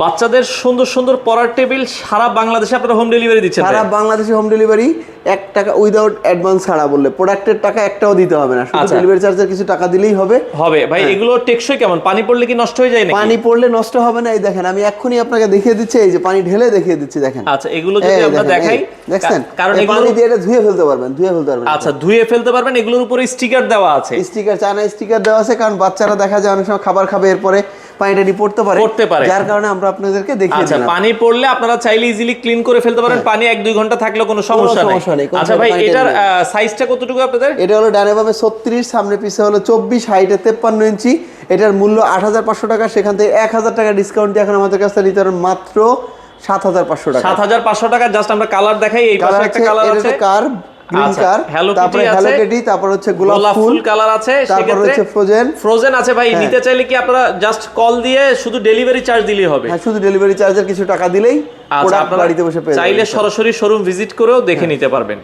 বাচ্চাদের সুন্দর সুন্দর পড়ার টেবিল সারা বাংলাদেশে আপনারা হোম ডেলিভারি দিচ্ছেন? সারা বাংলাদেশে হোম ডেলিভারি, 1 টাকা উইদাউট অ্যাডভান্স ছাড়া বললে প্রোডাক্টের টাকা একটাও দিতে হবে না, শুধু ডেলিভারি চার্জের কিছু টাকা দিলেই হবে। ভাই এগুলো টেকসই কেমন? পানি পড়লে কি নষ্ট হয়ে যায় নাকি? পানি পড়লে নষ্ট হবে না। এই দেখেন আমি এক্ষুনি আপনাকে দেখিয়ে দিচ্ছি, এই যে পানি ঢেলে দেখিয়ে দিচ্ছি, দেখেন। আচ্ছা, এগুলো যদি আমরা দেখাই, দেখছেন, কারণ এই পানি দিয়ে এটা ধুয়ে ফেলতে পারবেন, আচ্ছা, ধুয়ে ফেলতে পারবেন। এগুলোর উপরে স্টিকার দেওয়া আছে, চায়না স্টিকার দেওয়া আছে, কারণ বাচ্চারা দেখা যায় অনেক সময় খাবার খাবে, এরপরে পানিটা পড়তে পারে, যার কারণে আমরা আপনাদেরকে দেখিয়ে দিলাম। আচ্ছা, পানি পড়লে আপনারা চাইলে ইজিলি ক্লিন করে ফেলতে পারেন, পানি 1-2 ঘন্টা থাকলেও কোনো সমস্যা নেই। আচ্ছা ভাই, এটার সাইজটা কতটুকু আপনাদের? এটা হলো ডানে বামে 36, সামনে পিছে হলো 24, হাইটে 53 ইঞ্চি। এটার মূল্য 8500 টাকা, সেখান থেকে 1000 টাকা ডিসকাউন্ট দিয়ে এখন আমাদের কাছে নিতে পারেন মাত্র 7500 টাকা। 7500 টাকা। জাস্ট আমরা কালার দেখাই। এই পাশে একটা কালার আছে, কার্ভ গ্রিন কার, তারপরে হ্যালো কিটি, তারপর হচ্ছে গোলাপ ফুল কালার আছে, তারপর হচ্ছে ফ্রোজেন আছে। ভাই নিতে চাইলে কি আপনারা জাস্ট কল দিয়ে শুধু ডেলিভারি চার্জ দিলেই হবে? হ্যাঁ, শুধু ডেলিভারি চার্জের কিছু টাকা দিলেই প্রোডাক্ট বাড়িতে বসে পেয়ে যাবেন। চাইলে সরাসরি শোরুম ভিজিট করেও দেখে নিতে পারবেন।